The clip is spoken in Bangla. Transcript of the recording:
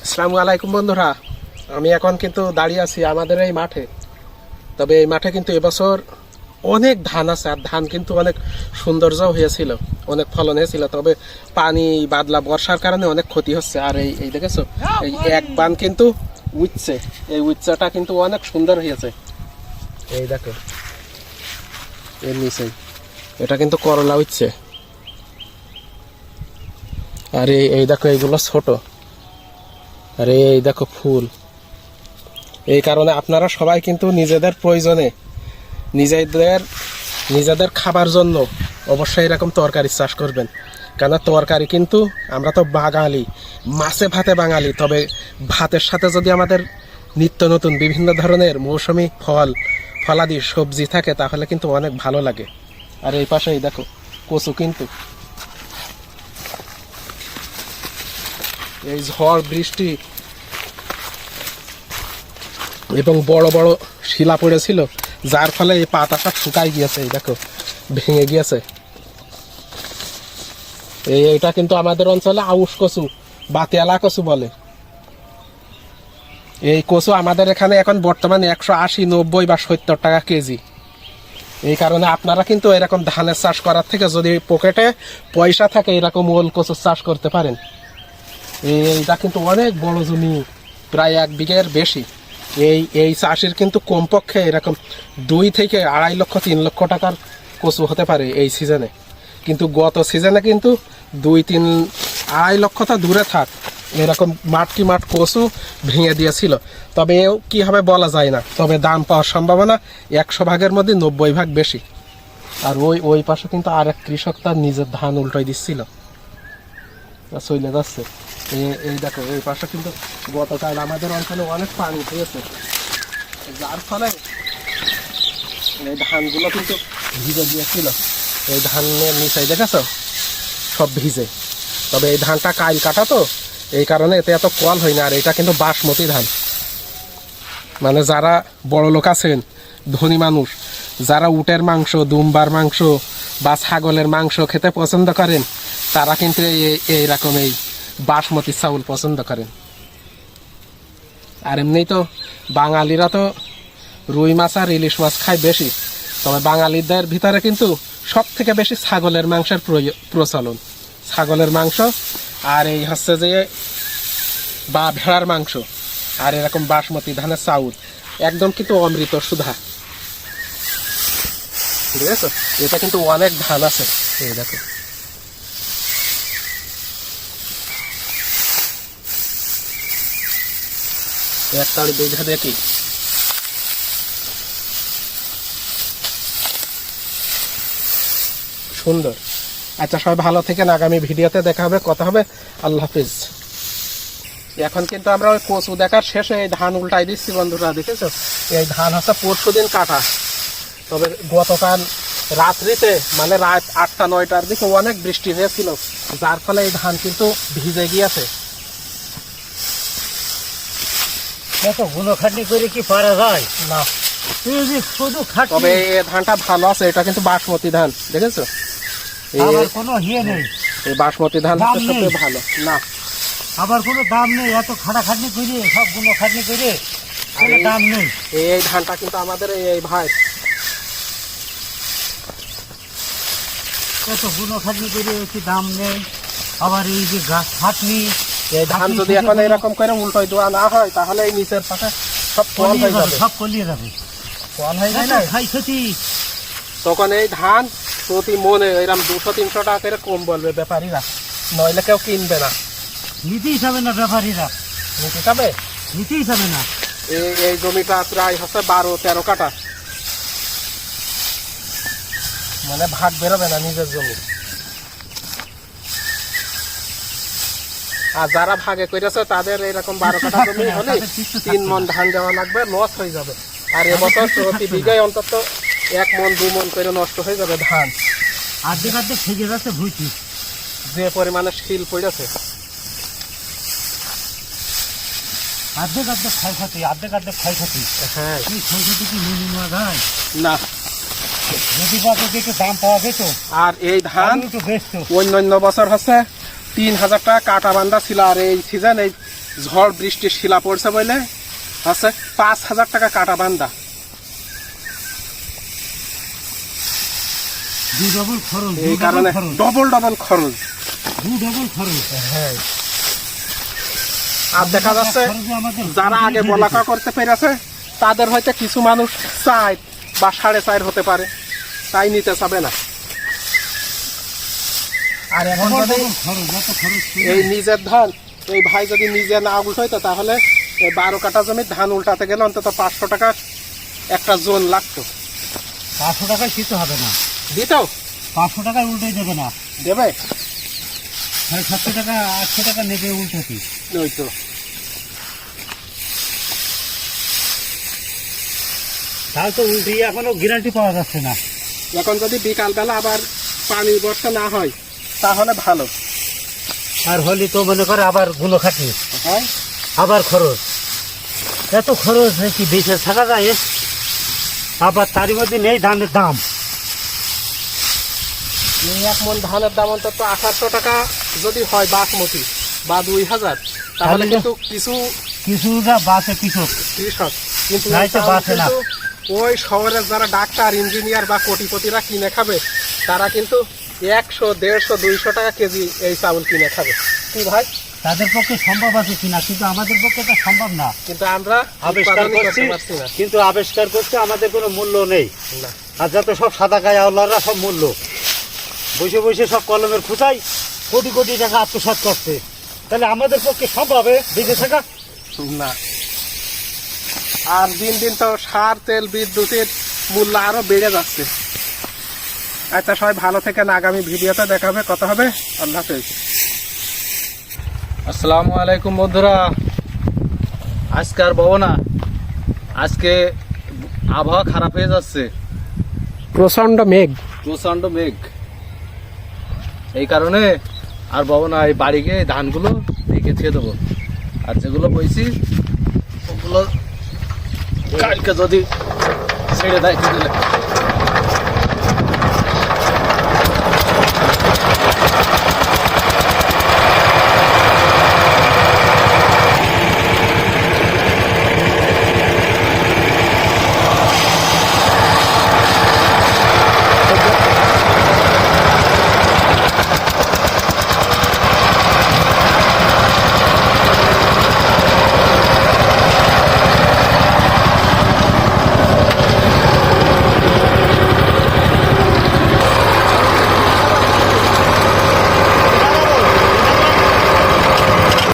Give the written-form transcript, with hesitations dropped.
আসসালামু আলাইকুম বন্ধুরা, আমি এখন কিন্তু দাঁড়িয়ে আছি আমাদের এই মাঠে। তবে এই মাঠে কিন্তু এবছর অনেক ধান আছে, আর ধান কিন্তু অনেক সৌন্দর্য হয়েছিল, অনেক ফলন হয়েছিল। তবে পানি বাদলা বর্ষার কারণে অনেক ক্ষতি হচ্ছে। আর এই এই দেখেছো, এই এক বান কিন্তু উঠছে, এই উচ্চটা কিন্তু অনেক সুন্দর হয়েছে। এই দেখো এর নিচেই এটা কিন্তু করলা উঠছে। আর এই দেখো এইগুলো ছোট, আরে এই দেখো ফুল। এই কারণে আপনারা সবাই কিন্তু নিজেদের প্রয়োজনে নিজেদের খাবার জন্য অবশ্যই এরকম তরকারি চাষ করবেন। কেন তরকারি কিন্তু আমরা তো বাঙালি, মাছে ভাতে বাঙালি। তবে ভাতের সাথে যদি আমাদের নিত্য নতুন বিভিন্ন ধরনের মৌসুমি ফলাদি সবজি থাকে তাহলে কিন্তু অনেক ভালো লাগে। আর এই পাশেই দেখো কচু, কিন্তু এই ঝড় বৃষ্টি এবং বড় বড় শিলা পড়েছিল, যার ফলে এই পাতা সব শুকাই গিয়েছে। এই দেখো ভেঙে গিয়েছে। এইটা কিন্তু আমাদের অঞ্চলে আউশ কচু বা তেলা কচু বলে। এই কচু আমাদের এখানে এখন বর্তমানে 180, 90 বা 70 টাকা কেজি। এই কারণে আপনারা কিন্তু এরকম ধানের চাষ করার থেকে যদি পকেটে পয়সা থাকে এরকম ওল কচু চাষ করতে পারেন। এইটা কিন্তু অনেক বড় জমি, প্রায় 1 বিঘের বেশি। এই চাষির কিন্তু কমপক্ষে এরকম 2 থেকে 2.5 লক্ষ 3 লক্ষ টাকার কচু হতে পারে এই সিজনে। কিন্তু গত সিজনে কিন্তু 2-3 2.5 লক্ষ তো দূরে থাক, এরকম মাঠ কচু ভেঙে দিয়েছিল। তবে এও কী হবে বলা যায় না। তবে দাম পাওয়ার সম্ভাবনা 100 ভাগের মধ্যে 90 ভাগ বেশি। আর ওই পাশে কিন্তু আরেক কৃষক তার নিজের ধান উল্টাই দিচ্ছিল, চলে যাচ্ছে। এই দেখো এই পাশে কিন্তু গতকাল আমাদের অঞ্চলে অনেক পানি হয়েছে, যার ফলে এই ধানগুলো কিন্তু ভিজে গিয়েছিল। এই ধানের নিচে দেখেছো সব ভিজে। তবে এই ধানটা কাইল কাটা তো, এই কারণে এতে এত কল হয় না। আর এটা কিন্তু বাসমতি ধান। মানে যারা বড় লোক আছেন, ধনী মানুষ, যারা উটের মাংস, দুম্বার মাংস বা ছাগলের মাংস খেতে পছন্দ করেন, তারা কিন্তু এইরকম এই বাসমতি চাউল পছন্দ করেন। আর এমনি তো বাঙালিরা তো রুই মাছ আর ইলিশ মাছ খায় বেশি। তবে বাঙালিদের ভিতরে কিন্তু সব থেকে বেশি ছাগলের মাংসের প্রচলন। ছাগলের মাংস আর এই হচ্ছে যে বা ভেড়ার মাংস আর এরকম বাসমতি ধানের চাউল একদম কিন্তু অমৃত সুধা। ঠিক আছে, এটা কিন্তু অনেক ধান আছে। এই দেখো একটাড়ি বেঁধে দেখি। সুন্দর। আচ্ছা, সবাই ভালো থেকেন, আগামী ভিডিওতে দেখা হবে, কথা হবে। আল্লাহ হাফিজ। এখন কিন্তু আমরা ওই কচু দেখার শেষে এই ধান উল্টাই দিচ্ছি বন্ধুরা, দেখেছো? এই ধান হচ্ছে পরশুদিন কাটা। তবে গতকাল রাত্রিতে মানে রাত 8টা-9টার দিকে অনেক বৃষ্টি হয়েছিল, যার ফলে এই ধান কিন্তু ভিজে গিয়েছে। খাটনি করে কি পারা যায় না, শুধু তবে এই ধানটা ভালো আছে। এটা কিন্তু বাসমতি ধান, দেখেছো? কোনো ইয়ে নেই, এই বাসমতি ধান সবচেয়ে ভালো। না, আবার কোনো দাম নেই। এত খাটাখাটনি করে সব খাটনি করে কোনো দাম নেই। এই ধানটা কিন্তু আমাদের এই ভাই এত খাটনি করে কি দাম নেই। আবার এই যে গাছ খাটনি, এই ধান যদি এখন এরকম করে উল্টোই দেওয়া না হয় তাহলে এই নিচের পাশে সব ফল হয়ে যাবে, সব কলিয়ে যাবে, ফল হয়ে যায় না। খাই ক্ষতি। তখন এই ধান প্রতি মনে এরকম 200-300 টাকা করে কম বলবে ব্যাপারীরা, নইলে কেউ কিনবে না। নিতেই যাবে না ব্যাপারীরা, নিতে যাবে, নিতেই যাবে না। এই জমিটা প্রায় হচ্ছে 12-13 কাঠা, মানে ভাগ বেরোবে না নিজের জমি। আর যারা ভাগে করেছে তাদের এরকম 12 কাঠা জমি হলে 3 মণ ধান দেওয়া লাগবে, লস হয়ে যাবে। আর এবছর প্রতি বিঘায় অন্তত 1 মণ 2 মণ করে নষ্ট হয়ে যাবে ধান। অর্ধেক থেকে যাচ্ছে ভুইটি, যে পরিমাণে শিল পড়েছে। অর্ধেক ক্ষয়ক্ষতি, অর্ধেক ক্ষয়ক্ষতি। হ্যাঁ, এই ক্ষয়ক্ষতি কি মেনে নেওয়া যায় না। যদি বাজারে একটু দাম পাওয়া যেত। আর এই ধান একটু বেশ তো অন্যান্য বছর হচ্ছে 3000 টাকা কাটা বান্ধা ছিল, আর এই সিজন এই ঝড় বৃষ্টির শিলা পড়ছে বলে হচ্ছে 5,000 টাকা কাটা বান্ধা। ডবল খরচ, এই কারণে ডবল খরচ। ডবল খরচ। হ্যাঁ, আর দেখা যাচ্ছে আমাদের যারা আগে বলাকা করতে পেরেছে তাদের হয়তো কিছু মানুষ 4 বা 4.5 হতে পারে, তাই নিতে চাবে না। আর এখন যদি খরচ, এত খরচ এই নিজের ধান এই ভাই যদি নিজে না উল্টাইতো তাহলে এই 12 কাঠা জমি ধান উল্টাতে গেলে অন্তত 500 টাকার একটা জোন লাগতো। 500 টাকায় শীত হবে না, দিত 500 টাকায় উল্টে দেবে না, দেবে 700 টাকা 800 টাকা নেবে উল্টাতে। ওই তো। তাও তো উল্টিয়ে এখনো গ্যারান্টি পাওয়া যাচ্ছে না। এখন যদি বিকালবেলা আবার পানি বর্ষা না হয় তাহলে ভালো। আর হলি তো মনে করে আবার গুলো খাটি, হয় আবার খরচ, এত খরচ কি বেঁচে থাকা যায়? আবার তারই মধ্যে নেই ধানের দাম। এই 1 মণ ধানের দাম অন্তত 1800 টাকা যদি হয় বাসমতি বা 2000, তাহলে কিন্তু কিছুটা বাসে কৃষক, কিন্তু নাই এই তো চাউল বাঁচে না। কিন্তু ওই শহরের যারা ডাক্তার ইঞ্জিনিয়ার বা কোটিপতিরা কিনে খাবে তারা কিন্তু 100, 150, 200 টাকা কেজি এই চাউল কিনে খাবে। কি ভাই, তাদের পক্ষে সম্ভব আছে কিনা, কিন্তু আমাদের পক্ষে তো সম্ভব না। কিন্তু আমরা আবিষ্কার উৎপাদনই করছি, করতে পারছি না। কিন্তু আবিষ্কার করতে আমাদের কোনো মূল্য নেই। না। আর যত সব সাদা গায়ে আল্লাহরা সব মূল্য, বসে বসে সব কলমের খুঁটাই কোটি কোটি টাকা আত্মসাৎ করছে, তাহলে আমাদের পক্ষে সম্ভব বেঁচে থাকা? না। আর দিন দিন তো সার, তেল, বিদ্যুতের মূল্য আরো বেড়ে যাচ্ছে। আচ্ছা, সবাই ভালো থেকেন, আগামী ভিডিওতে দেখাবে, কথা হবে। আল্লাহ হাফেজ। আসসালামু আলাইকুম বন্ধুরা। আজকে আর বলবো না, আজকে আবহাওয়া খারাপ হয়ে যাচ্ছে, প্রচন্ড প্রচন্ড মেঘ। এই কারণে আর বলবো না, এই বাড়ি গিয়ে ধানগুলো রেখে ছেড়ে দেবো। আর যেগুলো বইছি ওগুলো কালকে যদি ছেড়ে দেয়